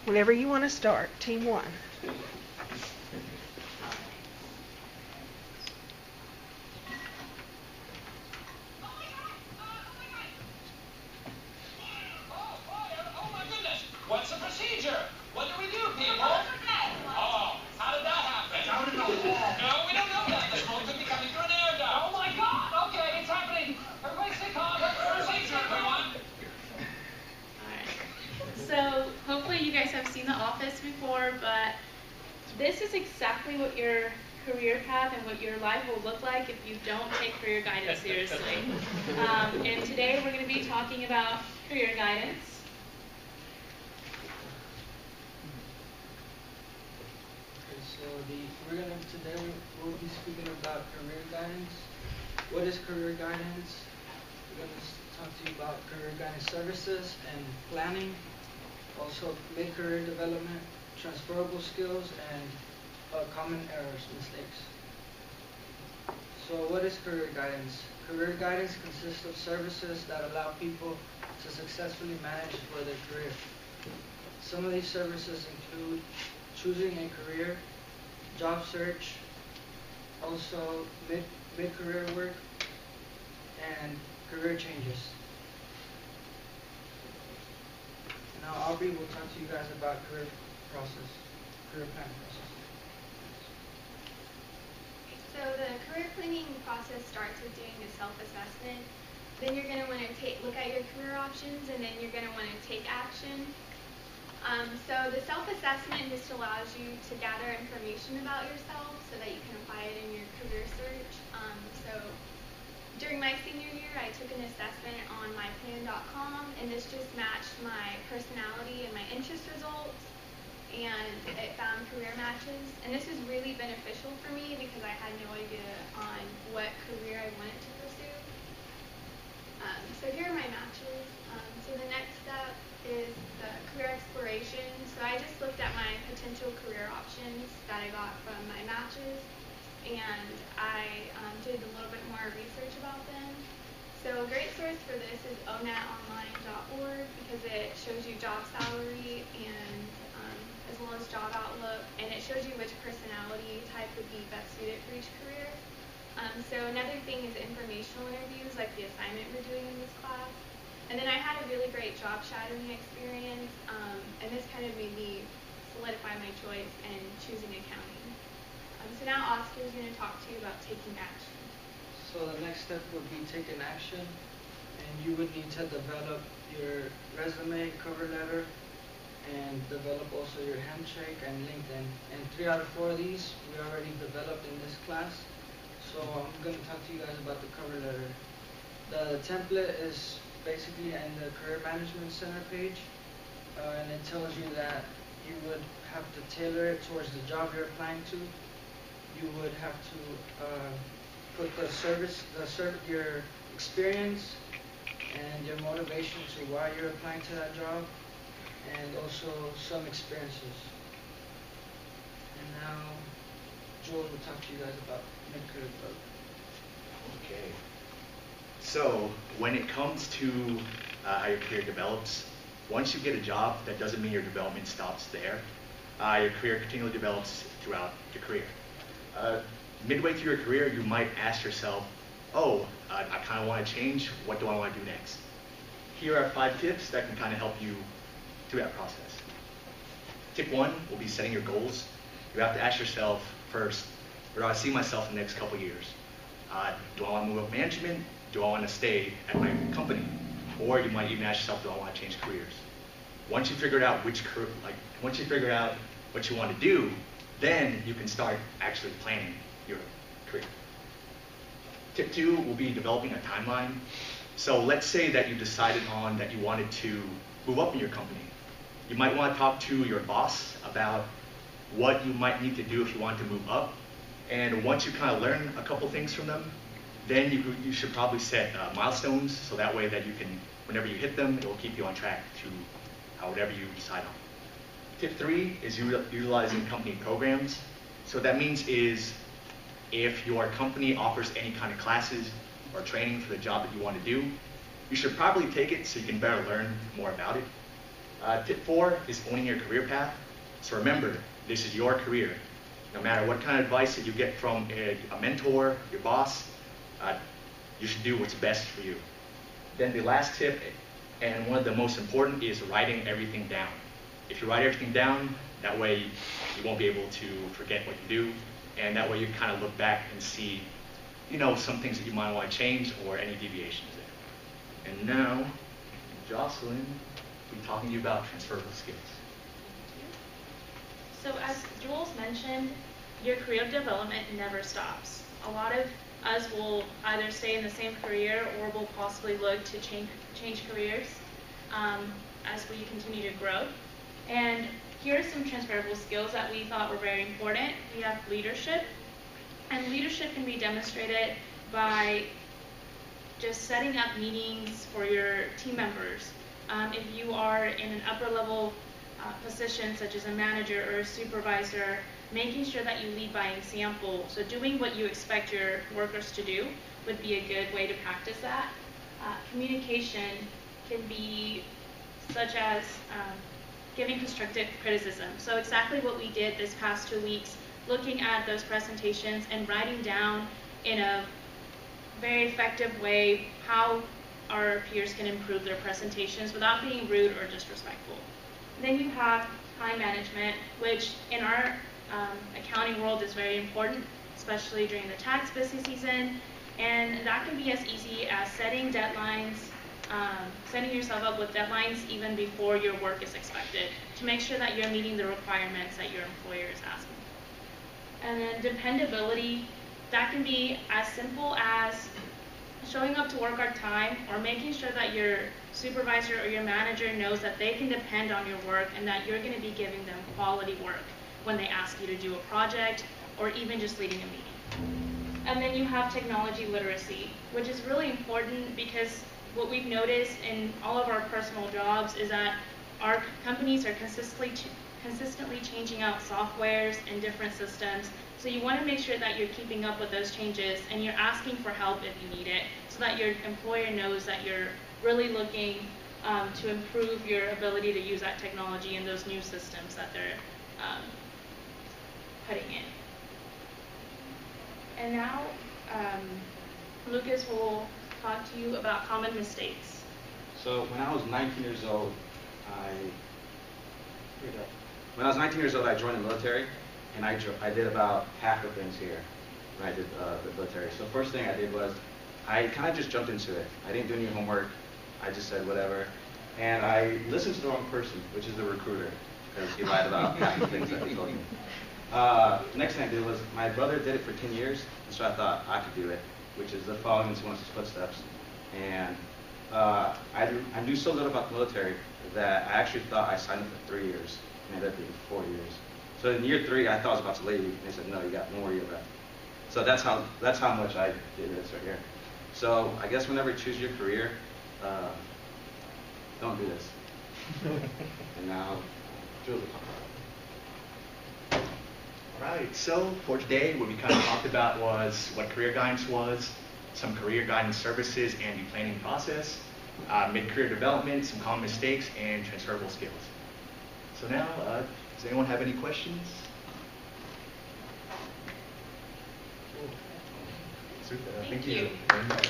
Whenever you want to start, team one. What's the procedure? What do we do, people? Oh, how did that happen? No, we don't know that. The smoke could be coming through an air duct. Oh my God! Okay, it's happening. Everybody stay calm. What's the procedure, everyone? Alright. So hopefully you guys have seen The Office before, but this is exactly what your career path and what your life will look like if you don't take career guidance seriously. And today we're going to be talking about career guidance. Today we'll be speaking about career guidance. What is career guidance? We're going to talk to you about career guidance services and planning, also mid-career development, transferable skills, and common errors, mistakes. So what is career guidance? Career guidance consists of services that allow people to successfully manage for their career. Some of these services include choosing a career, job search, also mid-career work, and career changes. Now Aubrey will talk to you guys about career planning process. So the career planning process starts with doing a self-assessment. Then you're going to want to look at your career options, and then you're going to want to take action. So the self-assessment just allows you to gather information about yourself so that you can apply it in your career search. So during my senior year, I took an assessment on myplan.com, and this just matched my personality and my interest results, and it found career matches. And this was really beneficial for me because I had no idea on what career I wanted to pursue. So here are my matches. So the next step is the career exploration. So I just looked at my potential career options that I got from my matches, and I did a little bit more research about them. So a great source for this is onetonline.org because it shows you job salary and as well as job outlook, and it shows you which personality type would be best suited for each career. So another thing is informational interviews, like the assignment we're doing in this class. And then I had a really great job shadowing experience, and this kind of made me solidify my choice and choosing accounting. So now Oscar is going to talk to you about taking action. So the next step would be taking action, and you would need to develop your resume, cover letter, and develop also your handshake and LinkedIn. And 3 out of 4 of these we already developed in this class. So I'm going to talk to you guys about the cover letter. The template is basically in the Career Management Center page, and it tells you that you would have to tailor it towards the job you're applying to. You would have to put your experience and your motivation to why you're applying to that job, and also some experiences. And now Joel will talk to you guys about mid-career development. Okay. So when it comes to how your career develops, once you get a job, that doesn't mean your development stops there. Your career continually develops throughout your career. Midway through your career, you might ask yourself, oh, I kind of want to change. What do I want to do next? Here are 5 tips that can kind of help you through that process. Tip 1 will be setting your goals. You have to ask yourself first, where do I see myself in the next couple years? Do I want to move up management? Do I want to stay at my company? Or you might even ask yourself, do I want to change careers? Once you figure out once you figure out what you want to do, then you can start actually planning your career. Tip 2 will be developing a timeline. So let's say that you decided on that you wanted to move up in your company. You might want to talk to your boss about what you might need to do if you want to move up. And once you kind of learn a couple things from them, then you should probably set milestones so that way that you can, whenever you hit them, it will keep you on track to whatever you decide on. Tip 3 is utilizing company programs. So what that means is if your company offers any kind of classes or training for the job that you want to do, you should probably take it so you can better learn more about it. Tip 4 is owning your career path. So remember, this is your career. No matter what kind of advice that you get from a mentor, your boss, you should do what's best for you. Then the last tip, and one of the most important, is writing everything down. If you write everything down, that way you won't be able to forget what you do, and that way you kind of look back and see, some things that you might want to change or any deviations there. And now, Jocelyn will be talking to you about transferable skills. So as Jules mentioned, your career development never stops. A lot of us will either stay in the same career or will possibly look to change careers as we continue to grow. And here are some transferable skills that we thought were very important. We have leadership, and leadership can be demonstrated by just setting up meetings for your team members. If you are in an upper level position such as a manager or a supervisor, making sure that you lead by example. So doing what you expect your workers to do would be a good way to practice that. Communication can be such as giving constructive criticism. So exactly what we did this past 2 weeks, looking at those presentations and writing down in a very effective way how our peers can improve their presentations without being rude or disrespectful. Then you have time management, which in our accounting world is very important, especially during the tax busy season. And that can be as easy as setting deadlines, setting yourself up with deadlines even before your work is expected to make sure that you're meeting the requirements that your employer is asking. And then dependability, that can be as simple as showing up to work on time or making sure that your supervisor or your manager knows that they can depend on your work and that you're going to be giving them quality work when they ask you to do a project or even just leading a meeting. And then you have technology literacy, which is really important because what we've noticed in all of our personal jobs is that our companies are consistently changing out softwares and different systems. So you want to make sure that you're keeping up with those changes and you're asking for help if you need it so that your employer knows that you're really looking to improve your ability to use that technology and those new systems that they're putting in. And now Lucas will talk to you about common mistakes. So when I was 19 years old, I joined the military, and I did about half the things here when I did the military. So first thing I did was I kind of just jumped into it. I didn't do any homework. I just said whatever. And I listened to the wrong person, which is the recruiter, because he lied about half the things that he told me. Next thing I did was my brother did it for 10 years, so I thought I could do it, which is the following in someone's footsteps. And I knew so little about the military that I actually thought I signed up for 3 years, and ended up being 4 years. So in year 3, I thought I was about to leave, and they said, no, you got 1 more year left. So that's how much I did this right here. So I guess whenever you choose your career, don't do this. And now, Jules will talk about it. All right, so for today, what we kind of talked about was what career guidance was, some career guidance services and the planning process, mid-career development, some common mistakes, and transferable skills. So now, does anyone have any questions? Thank you. Very much.